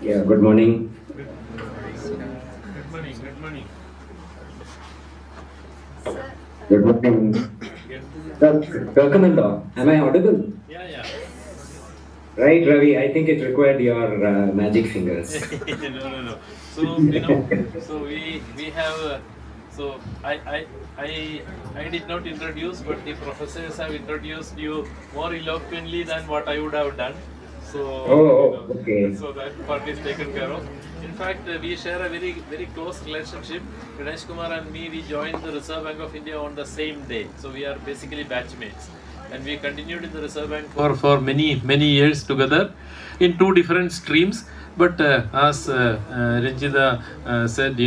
Yeah, good morning. Good morning. Good morning. Good morning. Welcome, am I audible? Yeah. Right, Ravi, I think it required your magic fingers. No. So we have. I did not introduce, but the professors have introduced you more eloquently than what I would have done. So Okay. so that part is taken care of. In fact, we share a very close relationship. Ganesh Kumar and me, we joined the Reserve Bank of India on the same day. So we are basically batchmates, and we continued in the Reserve Bank for many years together in two different streams. But as Ranjita said,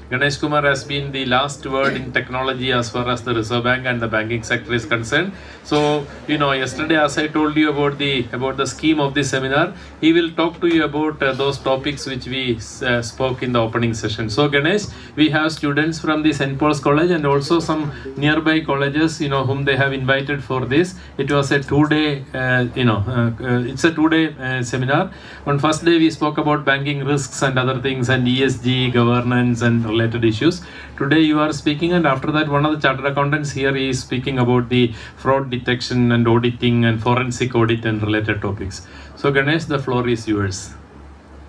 Ganesh Kumar has been the last word in technology as far as the Reserve Bank and the banking sector is concerned. So, yesterday, as I told you about the scheme of this seminar, he will talk to you about those topics which we spoke in the opening session. So, Ganesh, we have students from the St. Paul's College and also some nearby colleges, whom they have invited for this. It was a two-day, it's a two-day seminar. On first day, we spoke about banking risks and other things and ESG, governance and related issues. Today you are speaking, and after that one of the chartered accountants here is speaking about the fraud detection and auditing and forensic audit and related topics. So Ganesh, the floor is yours.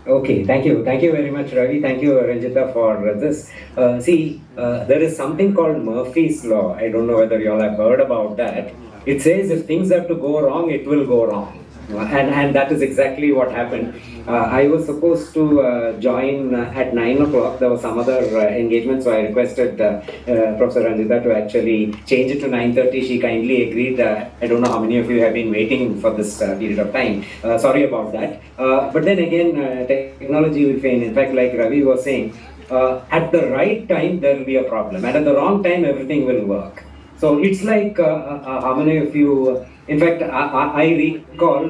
Okay, thank you very much, Ravi. Thank you, Ranjita, for this. There is something called Murphy's Law. I don't know whether you all have heard about that. It says if things have to go wrong, it will go wrong. And that is exactly what happened. I was supposed to join at 9 o'clock. There was some other engagement, so I requested Professor Ranjita to actually change it to 9:30. She kindly agreed. I don't know how many of you have been waiting for this period of time. Sorry about that. But then again, technology will fail. In fact, like Ravi was saying, at the right time, there will be a problem. And at the wrong time, everything will work. So it's like how many of you... In fact, I recall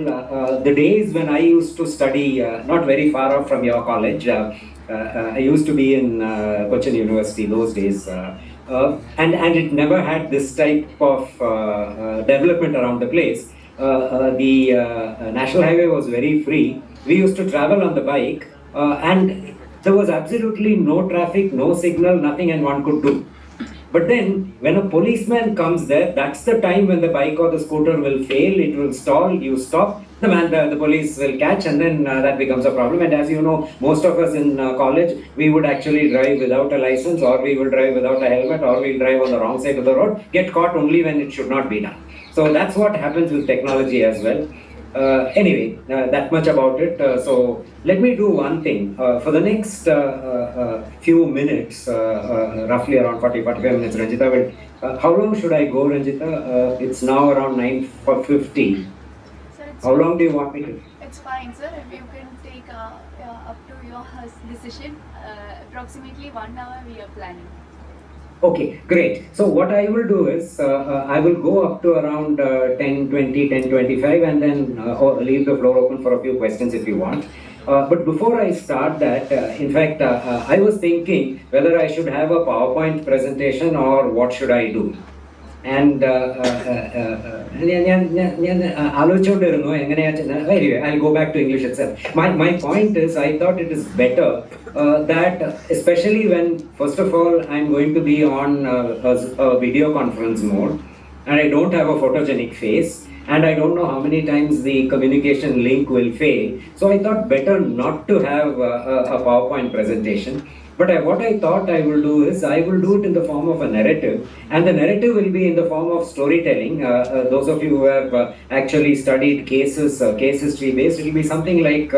the days when I used to study not very far off from your college. I used to be in Cochin University those days. And it never had this type of development around the place. The national highway was very free. We used to travel on the bike and there was absolutely no traffic, no signal, nothing, and one could do. But then, when a policeman comes there, that's the time when the bike or the scooter will fail, it will stall, you stop, the police will catch, and then that becomes a problem. And as you know, most of us in college, we would actually drive without a license, or we will drive without a helmet, or we'll drive on the wrong side of the road, get caught only when it should not be done. So that's what happens with technology as well. Anyway, that much about it. So let me do one thing. For the next few minutes, roughly around 40-45 minutes, Ranjita will... how long should I go, Ranjita? It's now around 9:50. How long do you want me to? It's fine, sir. If you can take up to your decision, approximately 1 hour we are planning. Okay, great. So what I will do is, I will go up to around 10:20, 10:25 and then leave the floor open for a few questions if you want. But before I start that, in fact, I was thinking whether I should have a PowerPoint presentation or what should I do. And anyway, I'll go back to English itself. My point is, I thought it is better that, especially when, first of all, I'm going to be on a video conference mode, and I don't have a photogenic face, and I don't know how many times the communication link will fail. So I thought better not to have a PowerPoint presentation. But what I thought I will do is, I will do it in the form of a narrative, and the narrative will be in the form of storytelling. Those of you who have actually studied cases, case history based, it will be something like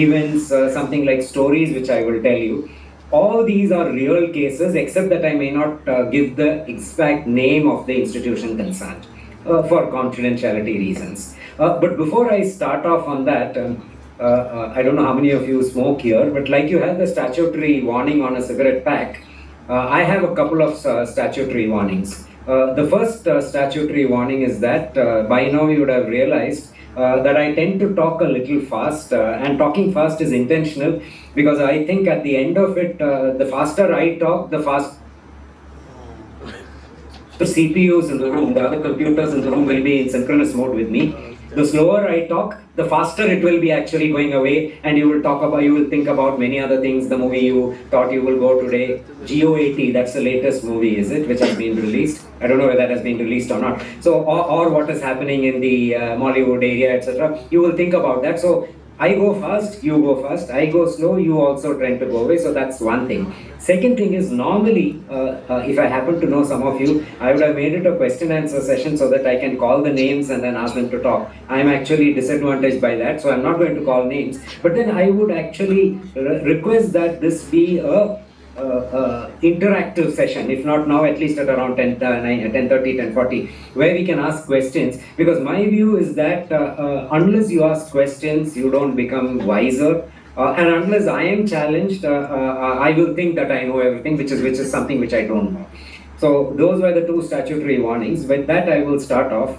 events, something like stories which I will tell you. All these are real cases, except that I may not give the exact name of the institution concerned for confidentiality reasons. But before I start off on that, I don't know how many of you smoke here, but like you have the statutory warning on a cigarette pack, I have a couple of statutory warnings. The first statutory warning is that by now you would have realized that I tend to talk a little fast, and talking fast is intentional because I think at the end of it, the faster I talk, the CPUs in the room, the other computers in the room will be in synchronous mode with me. The slower I talk, the faster it will be actually going away, and you will think about many other things. The movie you thought you will go today, GO80, that's the latest movie, is it, which has been released? I don't know whether that has been released or not. So, or what is happening in the Mollywood area, etc. You will think about that. So, I go fast, you go fast. I go slow, you also tend to go away. So that's one thing. Second thing is, normally, if I happen to know some of you, I would have made it a question answer session so that I can call the names and then ask them to talk. I am actually disadvantaged by that, so I'm not going to call names. But then I would actually request that this be a interactive session, if not now, at least at around 10:30, 10:40, where we can ask questions, because my view is that unless you ask questions, you don't become wiser, and unless I am challenged, I will think that I know everything, which is something which I don't know. So those were the two statutory warnings. With that, I will start off.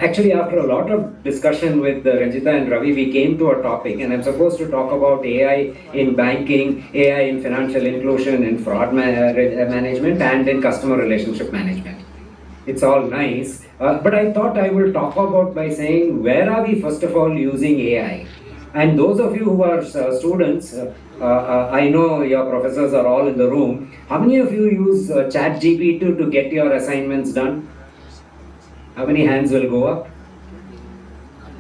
Actually, after a lot of discussion with Ranjita and Ravi, we came to a topic, and I'm supposed to talk about AI in banking, AI in financial inclusion, in fraud management, and in customer relationship management. It's all nice, but I thought I will talk about by saying, where are we first of all using AI? And those of you who are students, I know your professors are all in the room. How many of you use ChatGPT to get your assignments done? How many hands will go up?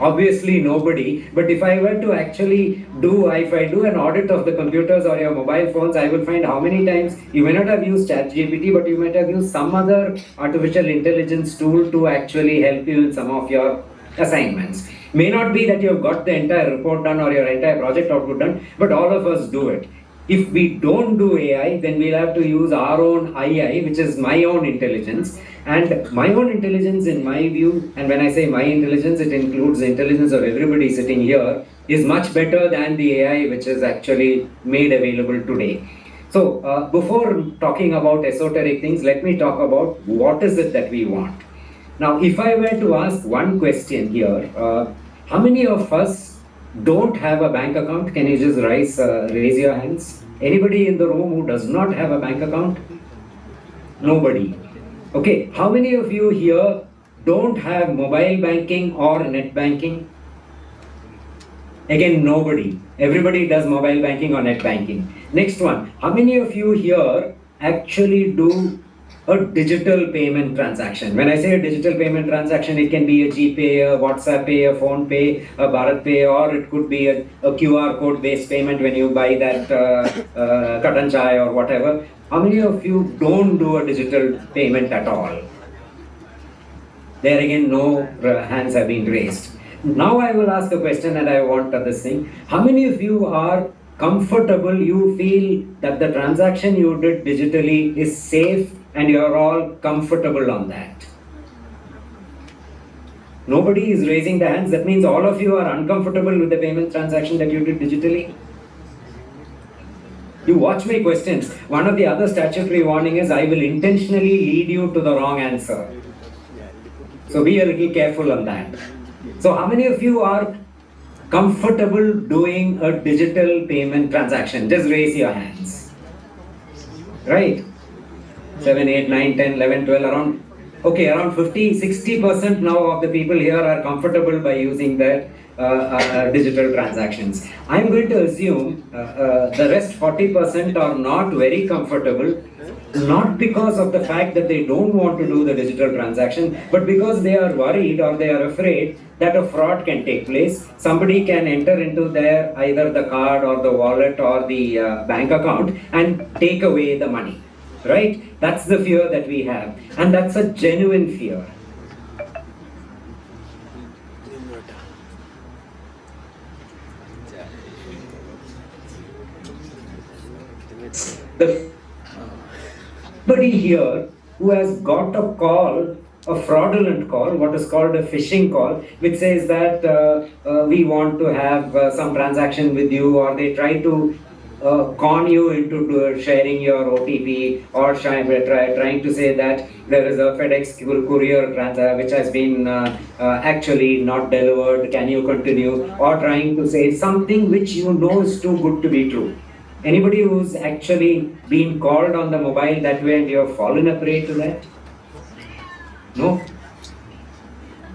Obviously nobody, but if I were to actually if I do an audit of the computers or your mobile phones, I will find how many times you may not have used ChatGPT, but you might have used some other artificial intelligence tool to actually help you in some of your assignments. May not be that you have got the entire report done or your entire project output done, but all of us do it. If we don't do AI, then we'll have to use our own II, which is my own intelligence. And my own intelligence, in my view, and when I say my intelligence, it includes the intelligence of everybody sitting here, is much better than the AI which is actually made available today. So, before talking about esoteric things, let me talk about what is it that we want. Now, if I were to ask one question here, how many of us don't have a bank account? Can you just raise your hands? Anybody in the room who does not have a bank account? Nobody. Okay, how many of you here don't have mobile banking or net banking? Again, nobody. Everybody does mobile banking or net banking. Next one, how many of you here actually do a digital payment transaction? When I say a digital payment transaction, it can be a GPay, a WhatsApp Pay, a Phone Pay, a Bharat Pay, or it could be a QR code based payment when you buy that Katan Chai or whatever. How many of you don't do a digital payment at all? There again, no hands have been raised. Now I will ask a question, and I want this thing. How many of you are comfortable, you feel that the transaction you did digitally is safe and you are all comfortable on that? Nobody is raising the hands. That means all of you are uncomfortable with the payment transaction that you did digitally. You watch my questions. One of the other statutory warning is I will intentionally lead you to the wrong answer. So be a little careful on that. So how many of you are comfortable doing a digital payment transaction? Just raise your hands. Right? 7, 8, 9, 10, 11, 12, around. Okay, around 50, 60% now of the people here are comfortable by using that digital transactions. I'm going to assume the rest 40% are not very comfortable, not because of the fact that they don't want to do the digital transaction, but because they are worried or they are afraid that a fraud can take place. Somebody can enter into their either the card or the wallet or the bank account and take away the money. Right? That's the fear that we have, and that's a genuine fear. Somebody here who has got a call, a fraudulent call, what is called a phishing call, which says that we want to have some transaction with you, or they try to con you into sharing your OTP, or trying to say that there is a FedEx courier which has been actually not delivered, can you continue, or trying to say something which you know is too good to be true. Anybody who's actually been called on the mobile that way and you have fallen a prey to that? No.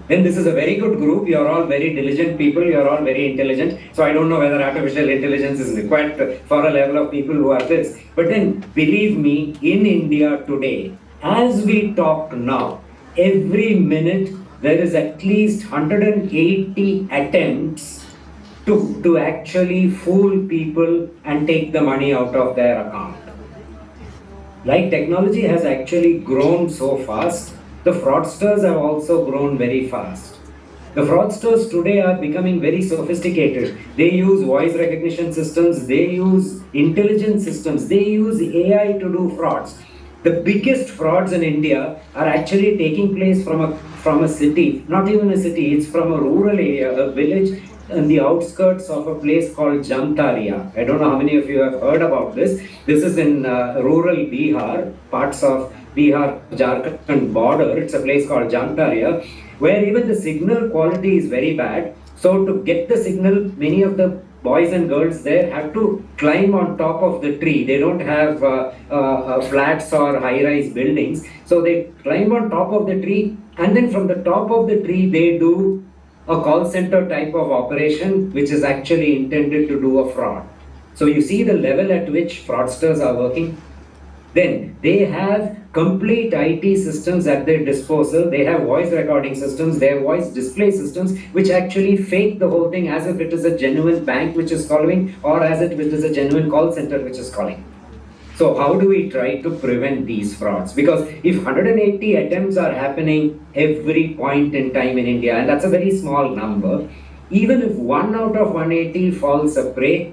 Then this is a very good group. You are all very diligent people. You are all very intelligent. So I don't know whether artificial intelligence is required for a level of people who are this. But then believe me, in India today, as we talk now, every minute there is at least 180 attempts to actually fool people and take the money out of their account. Like technology has actually grown so fast, the fraudsters have also grown very fast. The fraudsters today are becoming very sophisticated. They use voice recognition systems, they use intelligence systems, they use AI to do frauds. The biggest frauds in India are actually taking place from a city, not even a city, it's from a rural area, a village in the outskirts of a place called Jamtaria. I don't know how many of you have heard about this. This is in rural Bihar, parts of Bihar, Jharkhand border. It's a place called Jamtaria, where even the signal quality is very bad. So to get the signal, many of the boys and girls there have to climb on top of the tree. They don't have flats or high-rise buildings. So they climb on top of the tree, and then from the top of the tree they do a call center type of operation which is actually intended to do a fraud. So you see the level at which fraudsters are working. Then they have complete IT systems at their disposal. They have voice recording systems, they have voice display systems which actually fake the whole thing as if it is a genuine bank which is calling, or as if it is a genuine call center which is calling. So how do we try to prevent these frauds? Because if 180 attempts are happening every point in time in India, and that's a very small number, even if 1 out of 180 falls a prey,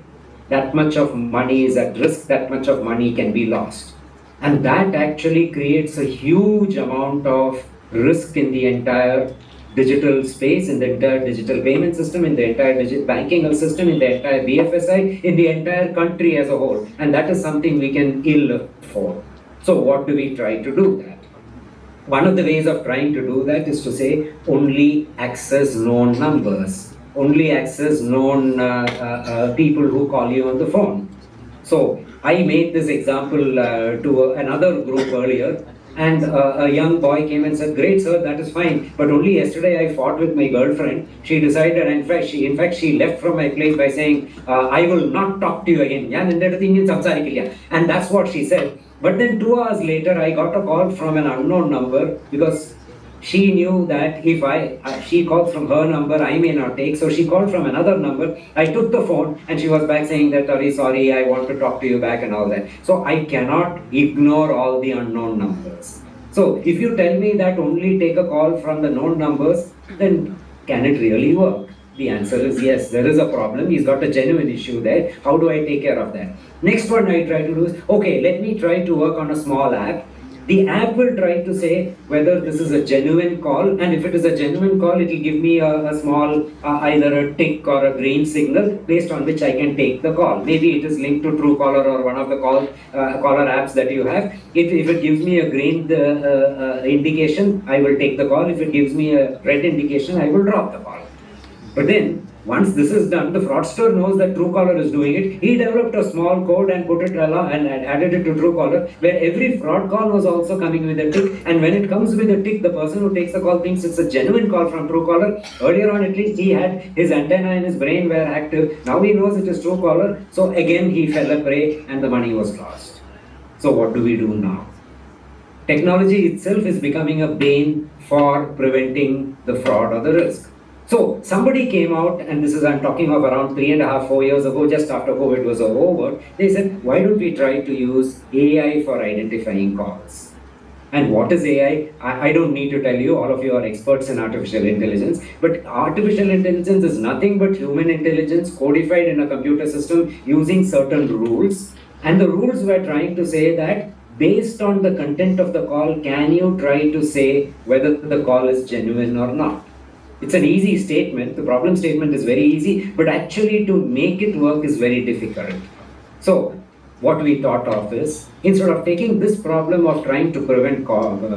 that much of money is at risk, that much of money can be lost. And that actually creates a huge amount of risk in the entire digital space, in the entire digital payment system, in the entire digital banking system, in the entire BFSI, in the entire country as a whole. And that is something we can ill afford. So what do we try to do that? One of the ways of trying to do that is to say only access known numbers, only access known people who call you on the phone. So I made this example to another group earlier, and a young boy came and said, "Great sir, that is fine, but only yesterday I fought with my girlfriend. She decided, and in fact she left from my place by saying, I will not talk to you again." And that's what she said. But then 2 hours later I got a call from an unknown number, because she knew that if she calls from her number, I may not take. So she called from another number. I took the phone and she was back saying that, sorry, I want to talk to you back and all that. So I cannot ignore all the unknown numbers. So if you tell me that only take a call from the known numbers, then can it really work? The answer is yes, there is a problem. He's got a genuine issue there. How do I take care of that? Next one I try to do is, okay, let me try to work on a small app. The app will try to say whether this is a genuine call, and if it is a genuine call, it will give me a small either a tick or a green signal based on which I can take the call. Maybe it is linked to Truecaller or one of the caller apps that you have. If it gives me a green indication, I will take the call. If it gives me a red indication, I will drop the call. But then, once this is done, the fraudster knows that Truecaller is doing it. He developed a small code and put it along and added it to Truecaller, where every fraud call was also coming with a tick. And when it comes with a tick, the person who takes the call thinks it's a genuine call from Truecaller. Earlier on, at least he had his antenna in his brain were active. Now he knows it is Truecaller. So again, he fell a prey and the money was lost. So what do we do now? Technology itself is becoming a bane for preventing the fraud or the risk. So somebody came out, and this is, I'm talking of around 3.5, 4 years ago, just after COVID was over. They said, why don't we try to use AI for identifying calls? And what is AI? I don't need to tell you, all of you are experts in artificial intelligence, but artificial intelligence is nothing but human intelligence codified in a computer system using certain rules. And the rules were trying to say that based on the content of the call, can you try to say whether the call is genuine or not? It's an easy statement, the problem statement is very easy, but actually to make it work is very difficult. So what we thought of is, instead of taking this problem of trying to prevent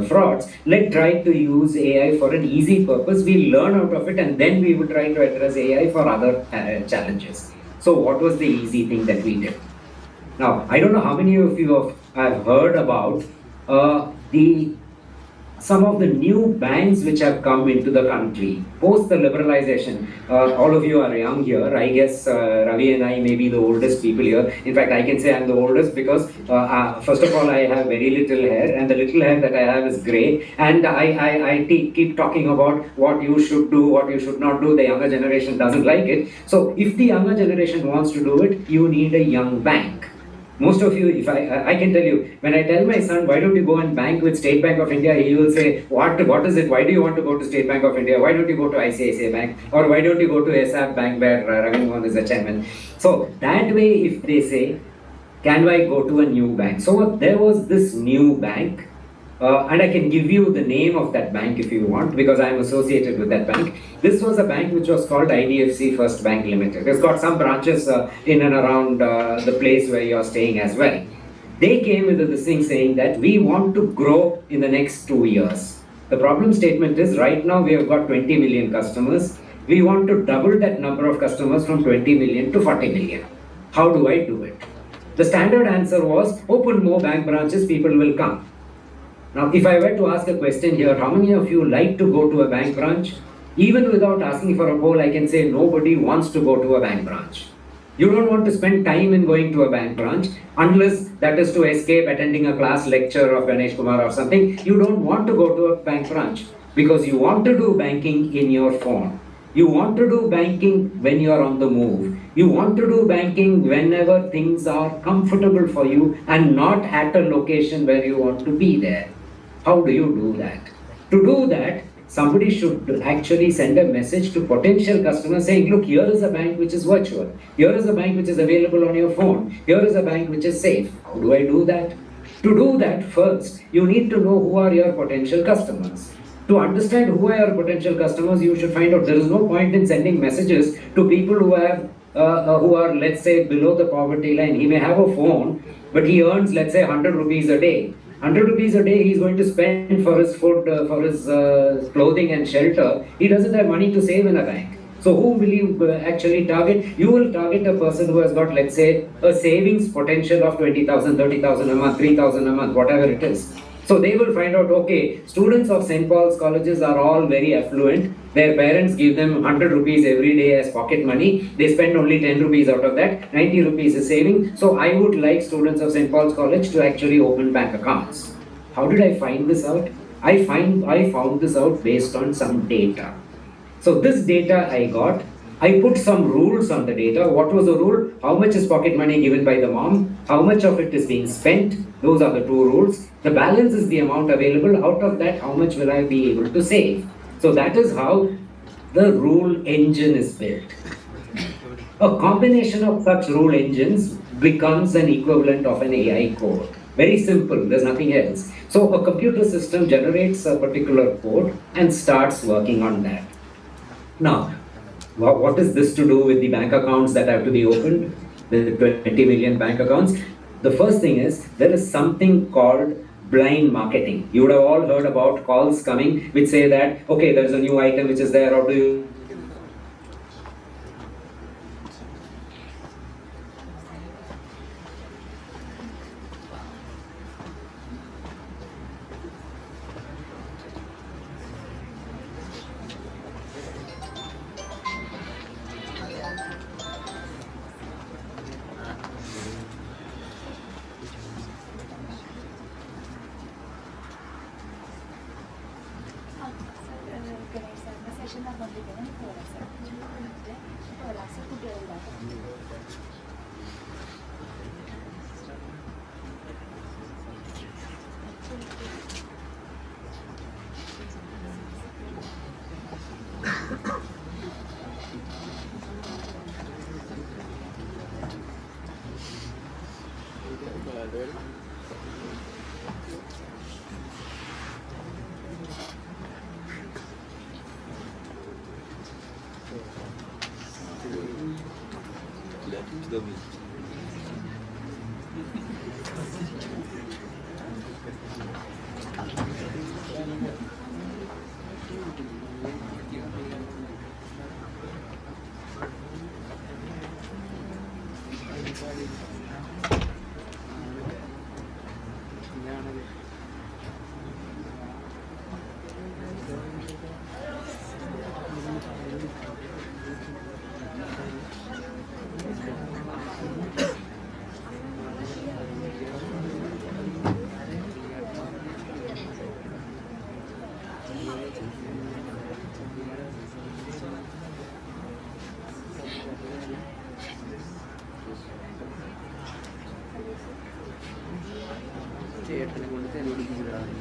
frauds, let's try to use AI for an easy purpose. We learn out of it, and then we would try to address AI for other challenges. So what was the easy thing that we did? Now, I don't know how many of you have heard about the some of the new banks which have come into the country post the liberalization. All of you are young here. I guess Ravi and I may be the oldest people here. In fact, I can say I'm the oldest because first of all, I have very little hair, and the little hair that I have is grey. And I keep talking about what you should do, what you should not do. The younger generation doesn't like it. So if the younger generation wants to do it, you need a young bank. Most of you, if I can tell you, when I tell my son, why don't you go and bank with State Bank of India, he will say, what is it? Why do you want to go to State Bank of India? Why don't you go to ICICI Bank? Or why don't you go to SAP Bank where Ravi Mohan is the chairman? So that way, if they say, can I go to a new bank? So there was this new bank, and I can give you the name of that bank if you want, because I am associated with that bank. This was a bank which was called IDFC First Bank Limited. It's got some branches in and around the place where you are staying as well. They came with this thing saying that we want to grow in the next 2 years. The problem statement is right now we have got 20 million customers. We want to double that number of customers from 20 million to 40 million. How do I do it? The standard answer was open more bank branches, people will come. Now, if I were to ask a question here, how many of you like to go to a bank branch? Even without asking for a poll, I can say nobody wants to go to a bank branch. You don't want to spend time in going to a bank branch unless that is to escape attending a class lecture of Ganesh Kumar or something. You don't want to go to a bank branch because you want to do banking in your phone. You want to do banking when you are on the move. You want to do banking whenever things are comfortable for you and not at a location where you want to be there. How do you do that? To do that, somebody should actually send a message to potential customers saying, look, here is a bank which is virtual. Here is a bank which is available on your phone. Here is a bank which is safe. How do I do that? To do that, first, you need to know who are your potential customers. To understand who are your potential customers, you should find out there is no point in sending messages to people who are, let's say, below the poverty line. He may have a phone, but he earns, let's say, 100 rupees a day. 100 rupees a day he's going to spend for his food, for his clothing and shelter. He doesn't have money to save in a bank. So who will you actually target? You will target a person who has got, let's say, a savings potential of 20,000, 30,000 a month, 3,000 a month, whatever it is. So they will find out, okay, students of St. Paul's colleges are all very affluent. Their parents give them 100 rupees every day as pocket money. They spend only 10 rupees out of that. 90 rupees is saving. So I would like students of St. Paul's College to actually open bank accounts. How did I find this out? I found this out based on some data. So this data I got. I put some rules on the data. What was the rule? How much is pocket money given by the mom? How much of it is being spent? Those are the two rules. The balance is the amount available. Out of that, how much will I be able to save? So that is how the rule engine is built. A combination of such rule engines becomes an equivalent of an AI code. Very simple, there's nothing else. So a computer system generates a particular code and starts working on that. Now, what is this to do with the bank accounts that have to be opened? The 20 million bank accounts. The first thing is, there is something called blind marketing. You would have all heard about calls coming which say that, okay, there's a new item which is there, or do you ചേട്ടനെ കൊണ്ട് തെളിയിപ്പിച്ചിട്ടാണ്